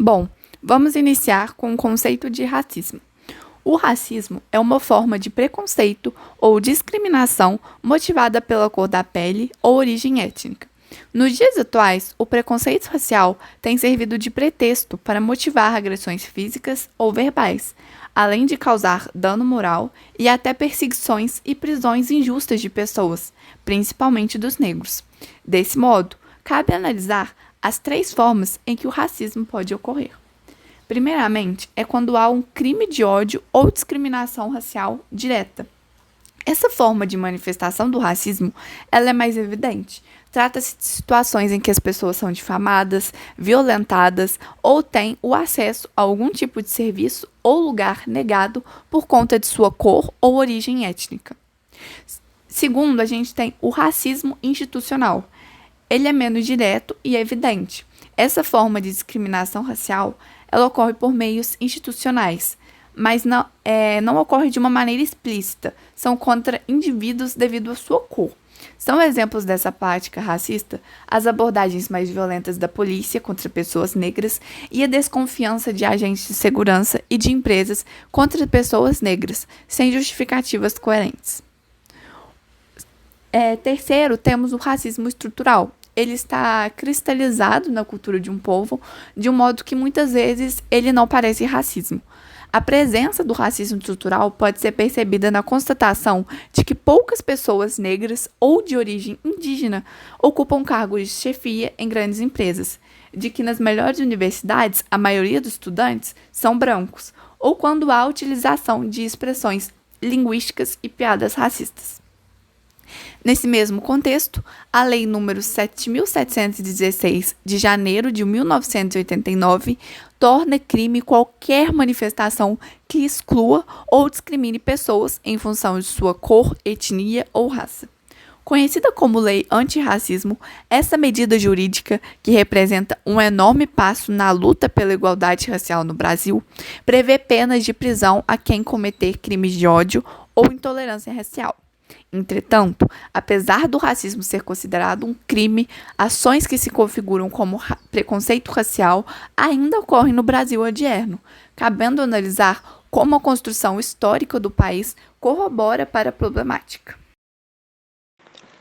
Bom, vamos iniciar com o conceito de racismo. O racismo é uma forma de preconceito ou discriminação motivada pela cor da pele ou origem étnica. Nos dias atuais, o preconceito racial tem servido de pretexto para motivar agressões físicas ou verbais, além de causar dano moral e até perseguições e prisões injustas de pessoas, principalmente dos negros. Desse modo, cabe analisar as três formas em que o racismo pode ocorrer. Primeiramente, é quando há um crime de ódio ou discriminação racial direta. Essa forma de manifestação do racismo, ela é mais evidente. Trata-se de situações em que as pessoas são difamadas, violentadas ou têm o acesso a algum tipo de serviço ou lugar negado por conta de sua cor ou origem étnica. Segundo, a gente tem o racismo institucional. Ele é menos direto e evidente. Essa forma de discriminação racial, ela ocorre por meios institucionais, mas não ocorre de uma maneira explícita. São contra indivíduos devido à sua cor. São exemplos dessa prática racista as abordagens mais violentas da polícia contra pessoas negras e a desconfiança de agentes de segurança e de empresas contra pessoas negras, sem justificativas coerentes. Terceiro, temos o racismo estrutural. Ele está cristalizado na cultura de um povo, de um modo que muitas vezes ele não parece racismo. A presença do racismo estrutural pode ser percebida na constatação de que poucas pessoas negras ou de origem indígena ocupam cargos de chefia em grandes empresas, de que nas melhores universidades a maioria dos estudantes são brancos, ou quando há utilização de expressões linguísticas e piadas racistas. Nesse mesmo contexto, a Lei nº 7.716, de janeiro de 1989, torna crime qualquer manifestação que exclua ou discrimine pessoas em função de sua cor, etnia ou raça. Conhecida como Lei Antirracismo, essa medida jurídica, que representa um enorme passo na luta pela igualdade racial no Brasil, prevê penas de prisão a quem cometer crimes de ódio ou intolerância racial. Entretanto, apesar do racismo ser considerado um crime, ações que se configuram como preconceito racial ainda ocorrem no Brasil odierno, cabendo analisar como a construção histórica do país corrobora para a problemática.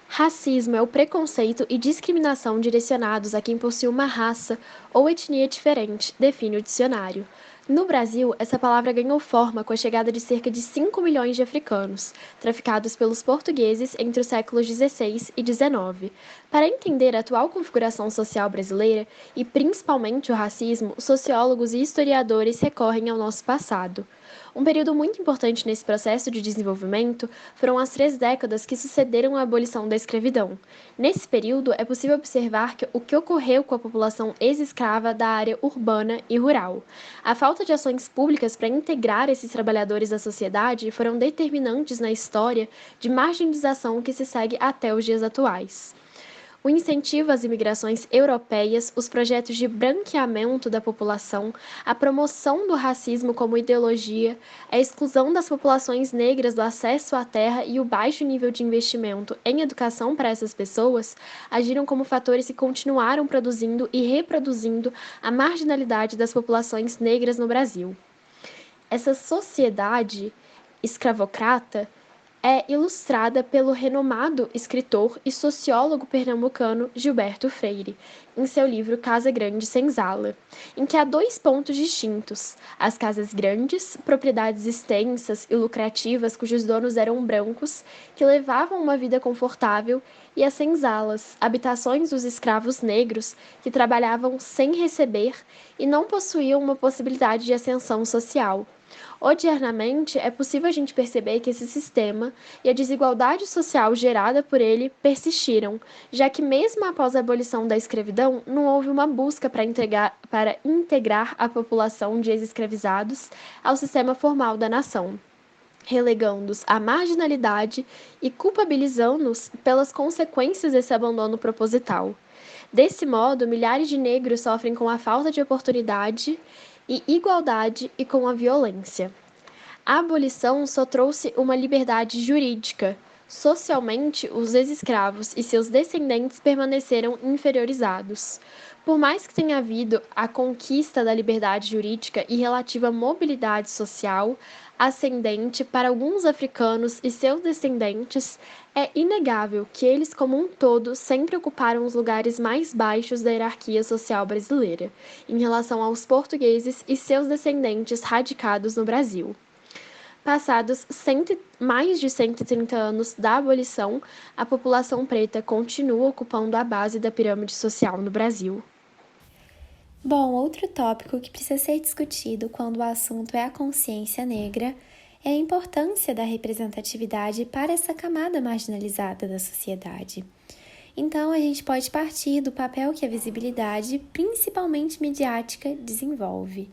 Racismo é o preconceito e discriminação direcionados a quem possui uma raça ou etnia diferente, define o dicionário. No Brasil, essa palavra ganhou forma com a chegada de cerca de 5 milhões de africanos, traficados pelos portugueses entre os séculos XVI e XIX. Para entender a atual configuração social brasileira, e principalmente o racismo, sociólogos e historiadores recorrem ao nosso passado. Um período muito importante nesse processo de desenvolvimento foram as 3 décadas que sucederam a abolição da escravidão. Nesse período, é possível observar o que ocorreu com a população ex-escrava da área urbana e rural. A falta de ações públicas para integrar esses trabalhadores à sociedade foram determinantes na história de marginalização que se segue até os dias atuais. O incentivo às imigrações europeias, os projetos de branqueamento da população, a promoção do racismo como ideologia, a exclusão das populações negras do acesso à terra e o baixo nível de investimento em educação para essas pessoas agiram como fatores que continuaram produzindo e reproduzindo a marginalidade das populações negras no Brasil. Essa sociedade escravocrata é ilustrada pelo renomado escritor e sociólogo pernambucano Gilberto Freire, em seu livro Casa Grande Senzala, em que há 2 pontos distintos: as casas grandes, propriedades extensas e lucrativas cujos donos eram brancos, que levavam uma vida confortável, e as senzalas, habitações dos escravos negros, que trabalhavam sem receber e não possuíam uma possibilidade de ascensão social. Odiernamente, é possível a gente perceber que esse sistema e a desigualdade social gerada por ele persistiram, já que mesmo após a abolição da escravidão, não houve uma busca para integrar a população de ex-escravizados ao sistema formal da nação, relegando-os à marginalidade e culpabilizando-os pelas consequências desse abandono proposital. Desse modo, milhares de negros sofrem com a falta de oportunidade e igualdade e com a violência. A abolição só trouxe uma liberdade jurídica, Socialmente, os ex-escravos e seus descendentes permaneceram inferiorizados. Por mais que tenha havido a conquista da liberdade jurídica e relativa mobilidade social ascendente para alguns africanos e seus descendentes, é inegável que eles, como um todo, sempre ocuparam os lugares mais baixos da hierarquia social brasileira, em relação aos portugueses e seus descendentes radicados no Brasil. Passados mais de 130 anos da abolição, a população preta continua ocupando a base da pirâmide social no Brasil. Bom, outro tópico que precisa ser discutido quando o assunto é a consciência negra é a importância da representatividade para essa camada marginalizada da sociedade. Então, a gente pode partir do papel que a visibilidade, principalmente midiática, desenvolve.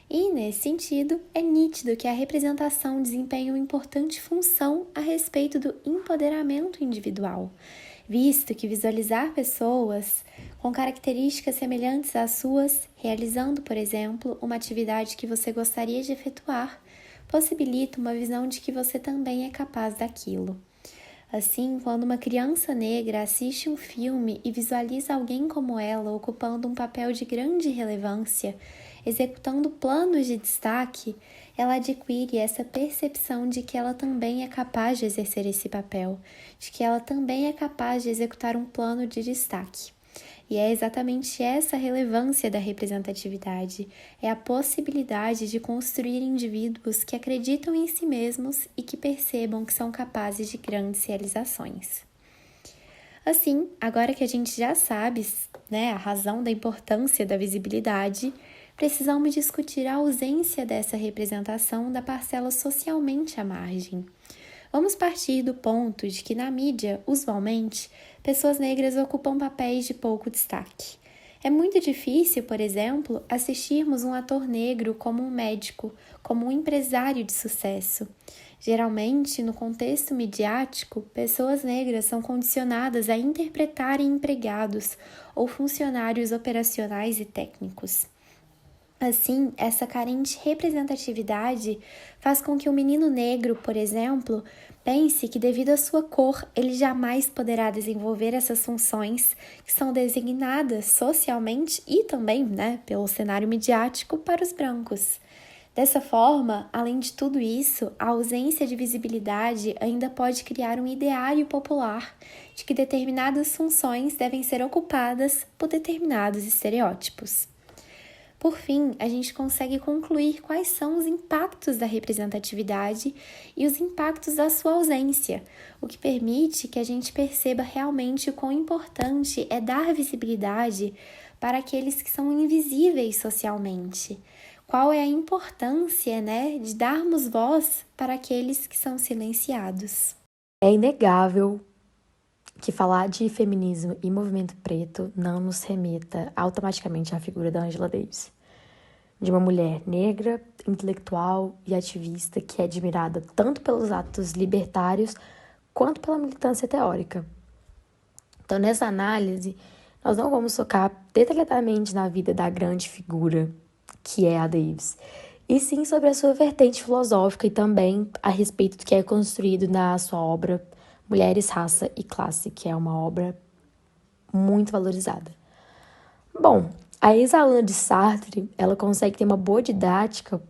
E, nesse sentido, é nítido que a representação desempenha uma importante função a respeito do empoderamento individual, visto que visualizar pessoas com características semelhantes às suas, realizando, por exemplo, uma atividade que você gostaria de efetuar, possibilita uma visão de que você também é capaz daquilo. Assim, quando uma criança negra assiste um filme e visualiza alguém como ela ocupando um papel de grande relevância, executando planos de destaque, ela adquire essa percepção de que ela também é capaz de exercer esse papel, de que ela também é capaz de executar um plano de destaque. E é exatamente essa relevância da representatividade, é a possibilidade de construir indivíduos que acreditam em si mesmos e que percebam que são capazes de grandes realizações. Assim, agora que a gente já sabe, a razão da importância da visibilidade, precisamos discutir a ausência dessa representação da parcela socialmente à margem. Vamos partir do ponto de que na mídia, usualmente, pessoas negras ocupam papéis de pouco destaque. É muito difícil, por exemplo, assistirmos um ator negro como um médico, como um empresário de sucesso. Geralmente, no contexto midiático, pessoas negras são condicionadas a interpretarem empregados ou funcionários operacionais e técnicos. Assim, essa carente representatividade faz com que o menino negro, por exemplo, pense que devido à sua cor, ele jamais poderá desenvolver essas funções que são designadas socialmente e também, pelo cenário midiático para os brancos. Dessa forma, além de tudo isso, a ausência de visibilidade ainda pode criar um ideário popular de que determinadas funções devem ser ocupadas por determinados estereótipos. Por fim, a gente consegue concluir quais são os impactos da representatividade e os impactos da sua ausência, o que permite que a gente perceba realmente o quão importante é dar visibilidade para aqueles que são invisíveis socialmente. Qual é a importância, de darmos voz para aqueles que são silenciados? É inegável que falar de feminismo e movimento preto não nos remeta automaticamente à figura da Angela Davis, de uma mulher negra, intelectual e ativista que é admirada tanto pelos atos libertários quanto pela militância teórica. Então, nessa análise, nós não vamos focar detalhadamente na vida da grande figura que é a Davis, e sim sobre a sua vertente filosófica e também a respeito do que é construído na sua obra Mulheres, Raça e Classe, que é uma obra muito valorizada. Bom, a ex-aluna de Sartre, ela consegue ter uma boa didática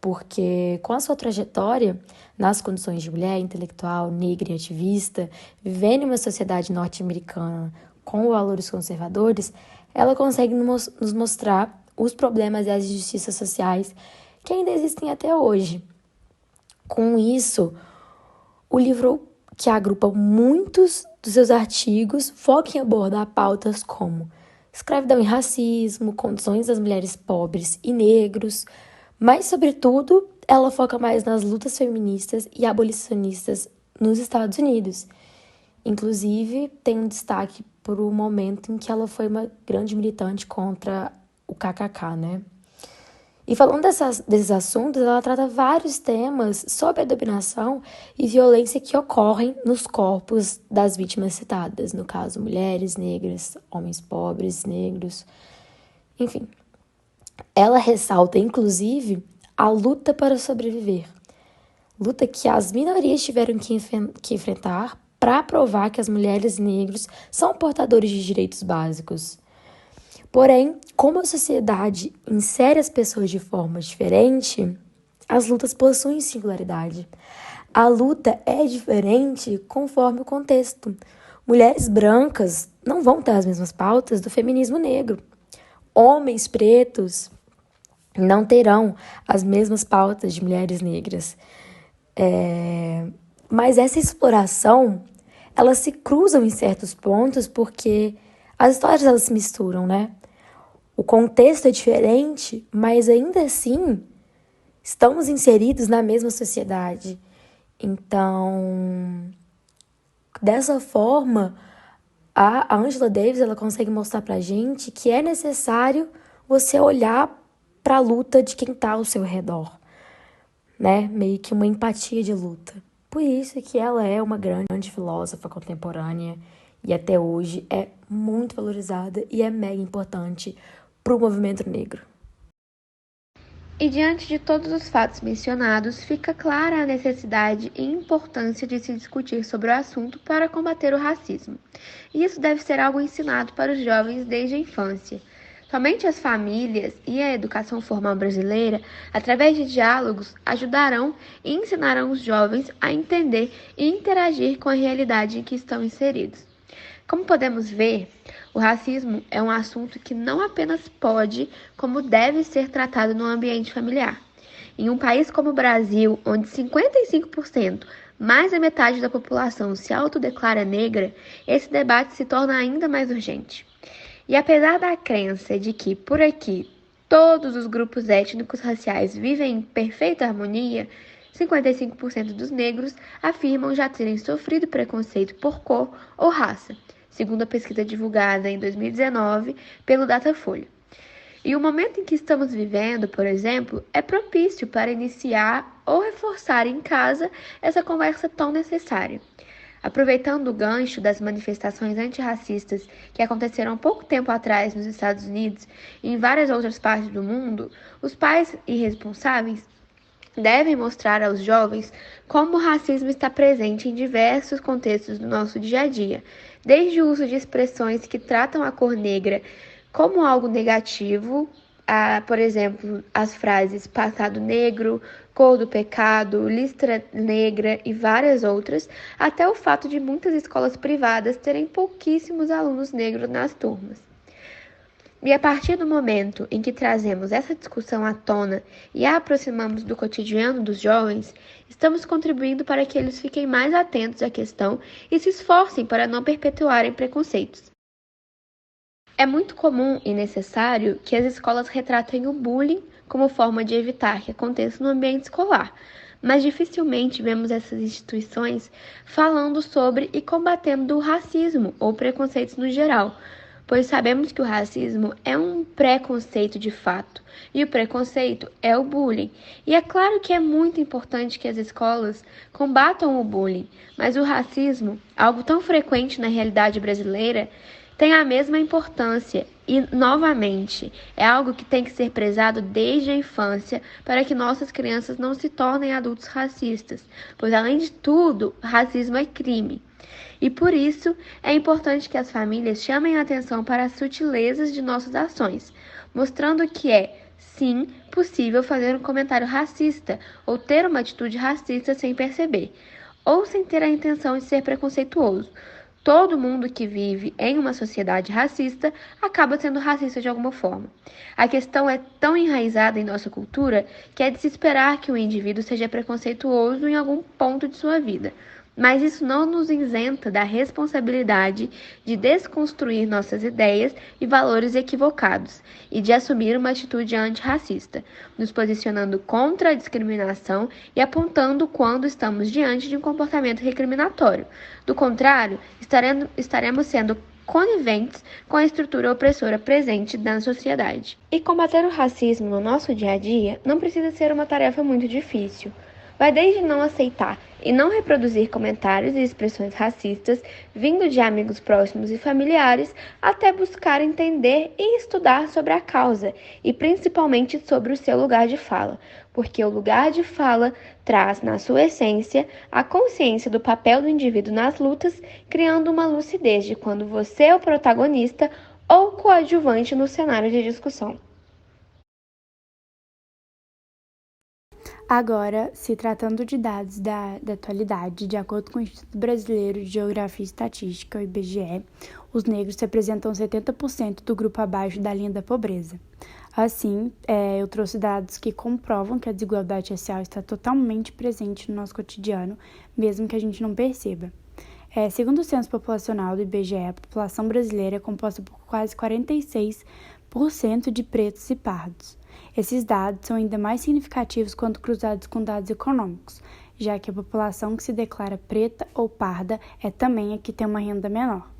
porque com a sua trajetória nas condições de mulher intelectual, negra e ativista, vivendo em uma sociedade norte-americana com valores conservadores, ela consegue nos mostrar os problemas e as injustiças sociais que ainda existem até hoje. Com isso, o livro, que agrupa muitos dos seus artigos, foca em abordar pautas como escravidão e racismo, condições das mulheres pobres e negros, mas, sobretudo, ela foca mais nas lutas feministas e abolicionistas nos Estados Unidos. Inclusive, tem um destaque por um momento em que ela foi uma grande militante contra o KKK, E falando desses assuntos, ela trata vários temas sobre a dominação e violência que ocorrem nos corpos das vítimas citadas, no caso, mulheres negras, homens pobres, negros, enfim. Ela ressalta, inclusive, a luta para sobreviver. luta que as minorias tiveram que enfrentar para provar que as mulheres e negros são portadores de direitos básicos. Porém, como a sociedade insere as pessoas de forma diferente, as lutas possuem singularidade. A luta é diferente conforme o contexto. Mulheres brancas não vão ter as mesmas pautas do feminismo negro. Homens pretos não terão as mesmas pautas de mulheres negras. Mas essa exploração, elas se cruzam em certos pontos porque as histórias elas se misturam, né? O contexto é diferente, mas ainda assim estamos inseridos na mesma sociedade. Então, dessa forma, a Angela Davis ela consegue mostrar pra gente que é necessário você olhar para a luta de quem está ao seu redor, né? Meio que uma empatia de luta. Por isso que ela é uma grande filósofa contemporânea e até hoje é muito valorizada e é mega importante para o movimento negro. E diante de todos os fatos mencionados, fica clara a necessidade e importância de se discutir sobre o assunto para combater o racismo. E isso deve ser algo ensinado para os jovens desde a infância. Somente as famílias e a educação formal brasileira, através de diálogos, ajudarão e ensinarão os jovens a entender e interagir com a realidade em que estão inseridos. Como podemos ver, o racismo é um assunto que não apenas pode, como deve ser tratado no ambiente familiar. Em um país como o Brasil, onde 55%, mais da metade da população se autodeclara negra, esse debate se torna ainda mais urgente. E apesar da crença de que, por aqui, todos os grupos étnicos raciais vivem em perfeita harmonia, 55% dos negros afirmam já terem sofrido preconceito por cor ou raça, segundo a pesquisa divulgada em 2019 pelo Datafolha. E o momento em que estamos vivendo, por exemplo, é propício para iniciar ou reforçar em casa essa conversa tão necessária. Aproveitando o gancho das manifestações antirracistas que aconteceram há pouco tempo atrás nos Estados Unidos e em várias outras partes do mundo, os pais irresponsáveis devem mostrar aos jovens como o racismo está presente em diversos contextos do nosso dia a dia, desde o uso de expressões que tratam a cor negra como algo negativo, por exemplo, as frases passado negro, cor do pecado, listra negra e várias outras, até o fato de muitas escolas privadas terem pouquíssimos alunos negros nas turmas. E a partir do momento em que trazemos essa discussão à tona e a aproximamos do cotidiano dos jovens, estamos contribuindo para que eles fiquem mais atentos à questão e se esforcem para não perpetuarem preconceitos. É muito comum e necessário que as escolas retratem o bullying como forma de evitar que aconteça no ambiente escolar, mas dificilmente vemos essas instituições falando sobre e combatendo o racismo ou preconceitos no geral, pois sabemos que o racismo é um preconceito de fato, e o preconceito é o bullying. E é claro que é muito importante que as escolas combatam o bullying, mas o racismo, algo tão frequente na realidade brasileira, tem a mesma importância e, novamente, é algo que tem que ser prezado desde a infância para que nossas crianças não se tornem adultos racistas, pois, além de tudo, racismo é crime. E por isso, é importante que as famílias chamem a atenção para as sutilezas de nossas ações, mostrando que é, sim, possível fazer um comentário racista ou ter uma atitude racista sem perceber, ou sem ter a intenção de ser preconceituoso. Todo mundo que vive em uma sociedade racista acaba sendo racista de alguma forma. A questão é tão enraizada em nossa cultura que é de se esperar que o indivíduo seja preconceituoso em algum ponto de sua vida. Mas isso não nos isenta da responsabilidade de desconstruir nossas ideias e valores equivocados e de assumir uma atitude antirracista, nos posicionando contra a discriminação e apontando quando estamos diante de um comportamento recriminatório. Do contrário, estaremos sendo coniventes com a estrutura opressora presente na sociedade. E combater o racismo no nosso dia a dia não precisa ser uma tarefa muito difícil. Vai desde não aceitar e não reproduzir comentários e expressões racistas vindo de amigos próximos e familiares, até buscar entender e estudar sobre a causa e principalmente sobre o seu lugar de fala, porque o lugar de fala traz, na sua essência, a consciência do papel do indivíduo nas lutas, criando uma lucidez de quando você é o protagonista ou coadjuvante no cenário de discussão. Agora, se tratando de dados da atualidade, de acordo com o Instituto Brasileiro de Geografia e Estatística, o IBGE, os negros representam 70% do grupo abaixo da linha da pobreza. Assim, eu trouxe dados que comprovam que a desigualdade racial está totalmente presente no nosso cotidiano, mesmo que a gente não perceba. Segundo o Censo Populacional do IBGE, a população brasileira é composta por quase 46% de pretos e pardos. Esses dados são ainda mais significativos quando cruzados com dados econômicos, já que a população que se declara preta ou parda é também a que tem uma renda menor.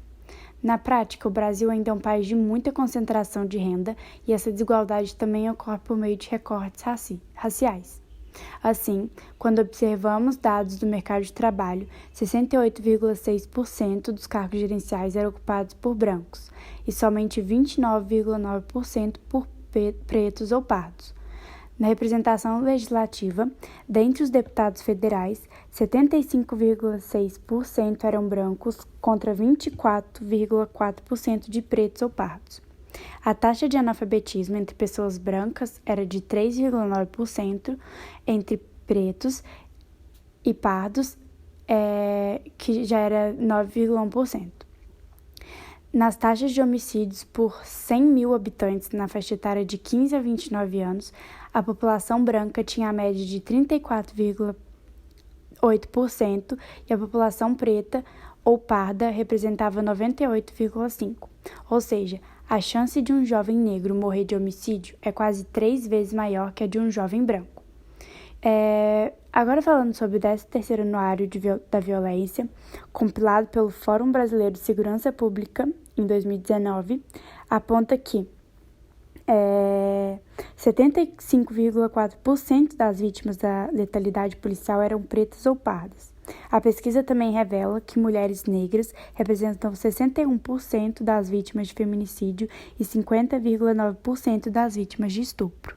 Na prática, o Brasil ainda é um país de muita concentração de renda e essa desigualdade também ocorre por meio de recortes raciais. Assim, quando observamos dados do mercado de trabalho, 68,6% dos cargos gerenciais eram ocupados por brancos e somente 29,9% por pretos ou pardos. Na representação legislativa, dentre os deputados federais, 75,6% eram brancos contra 24,4% de pretos ou pardos. A taxa de analfabetismo entre pessoas brancas era de 3,9%, entre pretos e pardos, que já era 9,1%. Nas taxas de homicídios por 100 mil habitantes na faixa etária de 15 a 29 anos, a população branca tinha a média de 34,8% e a população preta ou parda representava 98,5%. Ou seja, a chance de um jovem negro morrer de homicídio é quase 3 vezes maior que a de um jovem branco. Agora falando sobre o 13º Anuário da Violência, compilado pelo Fórum Brasileiro de Segurança Pública em 2019, aponta que 75,4% das vítimas da letalidade policial eram pretas ou pardas. A pesquisa também revela que mulheres negras representam 61% das vítimas de feminicídio e 50,9% das vítimas de estupro.